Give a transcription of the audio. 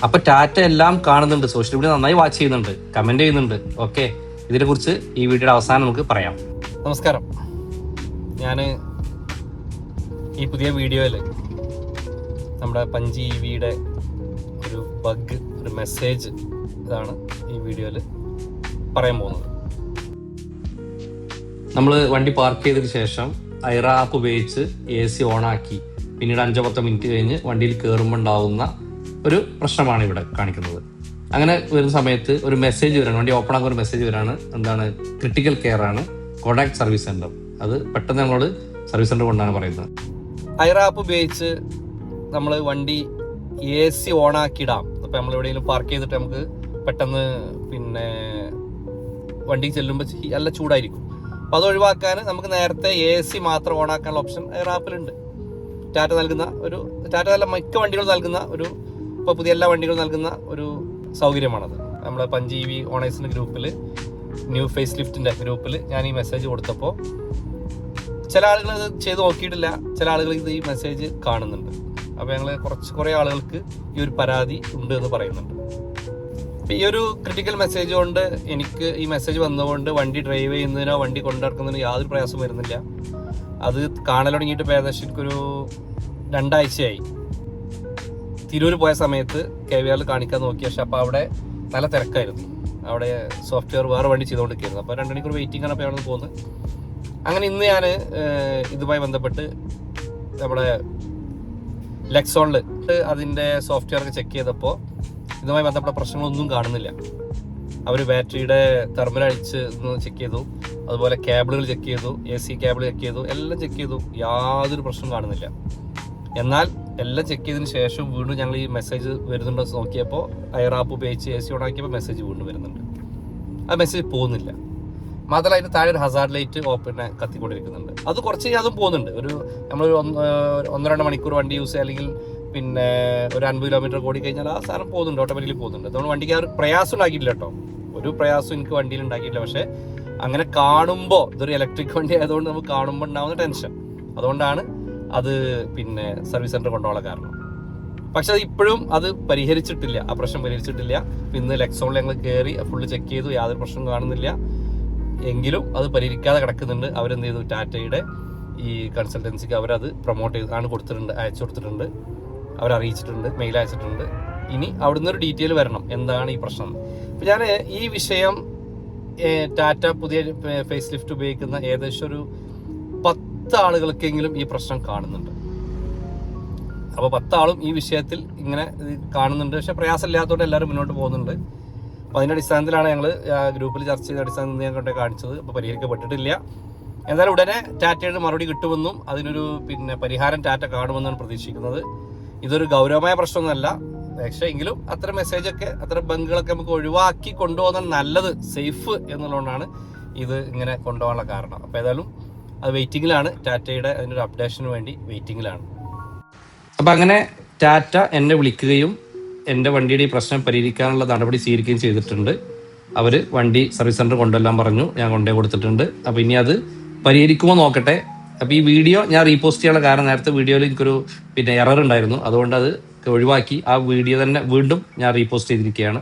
അപ്പൊ ടാറ്റ എല്ലാം കാണുന്നുണ്ട്, സോഷ്യൽ മീഡിയ നന്നായി വാച്ച് ചെയ്യുന്നുണ്ട്, കമന്റ് ചെയ്യുന്നുണ്ട്. ഓക്കെ, ഇതിനെ കുറിച്ച് ഈ വീഡിയോയുടെ അവസാനം നമുക്ക് പറയാം. നമസ്കാരം. ഞാൻ ഈ പുതിയ വീഡിയോയിൽ നമ്മുടെ പഞ്ച് EVയുടെ ഒരു ബഗ്, ഒരു മെസ്സേജ് ഇതാണ് ഈ വീഡിയോയിൽ പറയാൻ പോകുന്നത്. നമ്മൾ വണ്ടി പാർക്ക് ചെയ്തതിന് ശേഷം ഐറ ആപ്പ് ഉപയോഗിച്ച് AC ഓണാക്കി പിന്നീട് 5-10 മിനിറ്റ് കഴിഞ്ഞ് വണ്ടിയിൽ കയറുമ്പോൾ ഉണ്ടാവുന്ന ഒരു പ്രശ്നമാണ് ഇവിടെ കാണിക്കുന്നത്. അങ്ങനെ വരുന്ന സമയത്ത് ഒരു മെസ്സേജ് വരാണ്, വണ്ടി ഓപ്പൺ ആക്കുന്ന ഒരു മെസ്സേജ് വരാണ്. എന്താണ്? ക്രിട്ടിക്കൽ കെയർ ആണ്, കോൺടാക്ട് സർവീസ് സെന്റർ. അത് പെട്ടെന്ന് നമ്മളോട് സർവീസ് സെന്റർ കൊണ്ടാണ് പറയുന്നത്. ഐറ ആപ്പ് ഉപയോഗിച്ച് നമ്മൾ വണ്ടി AC ഓണാക്കിയിടാം. അപ്പം നമ്മൾ എവിടെയെങ്കിലും പാർക്ക് ചെയ്തിട്ട് നമുക്ക് പെട്ടെന്ന് വണ്ടി ചെല്ലുമ്പോൾ നല്ല ചൂടായിരിക്കും. അപ്പോൾ അത് ഒഴിവാക്കാൻ നമുക്ക് നേരത്തെ AC മാത്രം ഓണാക്കാനുള്ള ഓപ്ഷൻ ഐറ ആപ്പിലുണ്ട്. ടാറ്റ നല്ല മിക്ക വണ്ടികൾ നൽകുന്ന ഒരു, ഇപ്പോൾ പുതിയ എല്ലാ വണ്ടികളും നൽകുന്ന ഒരു സൗകര്യമാണത്. നമ്മുടെ പഞ്ച് EV ഓണേഴ്സിൻ്റെ ഗ്രൂപ്പിൽ, ന്യൂ ഫേസ് ലിഫ്റ്റിൻ്റെ ഗ്രൂപ്പിൽ ഞാൻ ഈ മെസ്സേജ് കൊടുത്തപ്പോൾ ചില ആളുകൾ ഇത് ചെയ്ത് നോക്കിയിട്ടില്ല, ചില ആളുകൾ ഈ മെസ്സേജ് കാണുന്നുണ്ട്. അപ്പോൾ ഞങ്ങൾ കുറേ ആളുകൾക്ക് ഈ ഒരു പരാതി ഉണ്ട് എന്ന് പറയുന്നുണ്ട്. അപ്പോൾ ഈ ഒരു ക്രിട്ടിക്കൽ മെസ്സേജ് കൊണ്ട് എനിക്ക് ഈ മെസ്സേജ് വന്നതുകൊണ്ട് വണ്ടി ഡ്രൈവ് ചെയ്യുന്നതിനോ വണ്ടി കൊണ്ടിറക്കുന്നതിനോ യാതൊരു പ്രയാസം വരുന്നില്ല. അത് കാണൽ തുടങ്ങിയിട്ട് ഏകദേശം എനിക്കൊരു 2 ആഴ്ചയായി. തിരൂർ പോയ സമയത്ത് KVR കാണിക്കാൻ നോക്കി, പക്ഷെ അപ്പോൾ അവിടെ നല്ല തിരക്കായിരുന്നു. അവിടെ സോഫ്റ്റ്വെയർ വേറെ വണ്ടി ചെയ്തുകൊണ്ടിരിക്കുകയായിരുന്നു. അപ്പോൾ 2 മണിക്കൂർ വെയിറ്റിംഗ് ആണ്. അപ്പോൾ അവിടെ നിന്ന് പോകുന്നത്. അങ്ങനെ ഇന്ന് ഞാൻ ഇതുമായി ബന്ധപ്പെട്ട് നമ്മുടെ ലെക്സോണിൽ അതിൻ്റെ സോഫ്റ്റ്വെയർ ഒക്കെ ചെക്ക് ചെയ്തപ്പോൾ ഇതുമായി ബന്ധപ്പെട്ട പ്രശ്നങ്ങളൊന്നും കാണുന്നില്ല. അവർ ബാറ്ററിയുടെ തെർമൽ അഴിച്ച് ചെക്ക് ചെയ്തു, അതുപോലെ കേബിളുകൾ ചെക്ക് ചെയ്തു, AC കേബിൾ ചെക്ക് ചെയ്തു, എല്ലാം ചെക്ക് ചെയ്തു. യാതൊരു പ്രശ്നം കാണുന്നില്ല. എന്നാൽ എല്ലാം ചെക്ക് ചെയ്തതിന് ശേഷം വീണ്ടും ഞങ്ങൾ ഈ മെസ്സേജ് വരുന്നുണ്ടോ നോക്കിയപ്പോൾ ഐറ ആപ്പ് ഉപയോഗിച്ച് AC ഓണാക്കിയപ്പോൾ മെസ്സേജ് വീണ്ടും വരുന്നുണ്ട്. ആ മെസ്സേജ് പോകുന്നില്ല. മാത്രമല്ല അതിന് താഴെ ഒരു ഹസാർഡ് ലൈറ്റ് കത്തിക്കൊണ്ടിരിക്കുന്നുണ്ട്. അത് കുറച്ച് അതും പോകുന്നുണ്ട്. നമ്മളൊരു 1-2 മണിക്കൂർ വണ്ടി യൂസ് ചെയ്യുക, അല്ലെങ്കിൽ ഒരു 50 കിലോമീറ്റർ ഓടി കഴിഞ്ഞാൽ ആ സാധനം പോകുന്നുണ്ട്, ഓട്ടോമാറ്റിക്കലി പോകുന്നുണ്ട്. അതുകൊണ്ട് വണ്ടിക്ക് ആ ഒരു പ്രയാസം ഉണ്ടാക്കിയിട്ടില്ല കേട്ടോ. ഒരു പ്രയാസം എനിക്ക് വണ്ടിയിൽ ഉണ്ടാക്കിയിട്ടില്ല. പക്ഷേ അങ്ങനെ കാണുമ്പോൾ, ഇതൊരു ഇലക്ട്രിക് വണ്ടി ആയതുകൊണ്ട് നമുക്ക് കാണുമ്പോൾ ഉണ്ടാകുന്ന ടെൻഷൻ, അതുകൊണ്ടാണ് അത് സർവീസ് സെൻറ്റർ കൊണ്ടുപോകാനുള്ള കാരണം. പക്ഷെ അത് ഇപ്പോഴും അത് പരിഹരിച്ചിട്ടില്ല, ആ പ്രശ്നം പരിഹരിച്ചിട്ടില്ല. ഇന്ന് ലെക്സോണിൽ ഞങ്ങൾ കയറി ഫുള്ള് ചെക്ക് ചെയ്തു, യാതൊരു പ്രശ്നം കാണുന്നില്ല. എങ്കിലും അത് പരിഹരിക്കാതെ കിടക്കുന്നുണ്ട്. അവരെന്ത് ചെയ്തു, ടാറ്റയുടെ ഈ കൺസൾട്ടൻസിക്ക് അവരത് പ്രൊമോട്ട് ചെയ്താണ് കൊടുത്തിട്ടുണ്ട്, അയച്ചു കൊടുത്തിട്ടുണ്ട്, അവരറിയിച്ചിട്ടുണ്ട്, മെയിൽ അയച്ചിട്ടുണ്ട്. ഇനി അവിടുന്ന് ഒരു ഡീറ്റെയിൽ വരണം, എന്താണ് ഈ പ്രശ്നം. അപ്പം ഞാൻ ഈ വിഷയം ടാറ്റ പുതിയ ഫേസ് ലിഫ്റ്റ് ഉപയോഗിക്കുന്ന ഏകദേശം ഒരു 10 ആളുകൾക്കെങ്കിലും ഈ പ്രശ്നം കാണുന്നുണ്ട്. അപ്പോൾ 10 ആളും ഈ വിഷയത്തിൽ ഇങ്ങനെ കാണുന്നുണ്ട്. പക്ഷേ പ്രയാസമില്ലാത്തതുകൊണ്ട് എല്ലാവരും മുന്നോട്ട് പോകുന്നുണ്ട്. അപ്പോൾ അതിൻ്റെ അടിസ്ഥാനത്തിലാണ് ഞങ്ങൾ ഗ്രൂപ്പിൽ ചർച്ച ചെയ്ത അടിസ്ഥാനത്തിൽ ഞാൻ കൊണ്ടേ കാണിച്ചത്. അപ്പോൾ പരിഹരിക്കപ്പെട്ടിട്ടില്ല. എന്തായാലും ഉടനെ ടാറ്റയുടെ മറുപടി കിട്ടുമെന്നും അതിനൊരു പരിഹാരം ടാറ്റ കാണുമെന്നാണ് പ്രതീക്ഷിക്കുന്നത്. ഇതൊരു ഗൗരവമായ പ്രശ്നമൊന്നുമല്ല. പക്ഷേ എങ്കിലും അത്തരം മെസ്സേജൊക്കെ, അത്തരം ബങ്കുകളൊക്കെ നമുക്ക് ഒഴിവാക്കി കൊണ്ടുപോകുന്നത് നല്ലത്, സേഫ് എന്നുള്ളതുകൊണ്ടാണ് ഇത് ഇങ്ങനെ കൊണ്ടുപോകാനുള്ള കാരണം. അപ്പോൾ ഏതായാലും അത് വെയിറ്റിങ്ങിലാണ്. ടാറ്റയുടെ അതിനൊരു അപ്ഡേഷന് വേണ്ടി വെയിറ്റിങ്ങിലാണ്. അപ്പം അങ്ങനെ ടാറ്റ എന്നെ വിളിക്കുകയും എൻ്റെ വണ്ടിയുടെ ഈ പ്രശ്നം പരിഹരിക്കാനുള്ള നടപടി സ്വീകരിക്കുകയും ചെയ്തിട്ടുണ്ട്. അവർ വണ്ടി സർവീസ് സെൻറ്റർ കൊണ്ടുവരാൻ പറഞ്ഞു, ഞാൻ കൊണ്ടേ കൊടുത്തിട്ടുണ്ട്. അപ്പോൾ ഇനി അത് പരിഹരിക്കുമോ നോക്കട്ടെ. അപ്പോൾ ഈ വീഡിയോ ഞാൻ റീപോസ്റ്റ് ചെയ്യാനുള്ള കാരണം, നേരത്തെ വീഡിയോയിൽ എനിക്കൊരു എറർ ഉണ്ടായിരുന്നു, അതുകൊണ്ട് അത് ഒഴിവാക്കി ആ വീഡിയോ തന്നെ വീണ്ടും ഞാൻ റീപോസ്റ്റ് ചെയ്തിരിക്കുകയാണ്.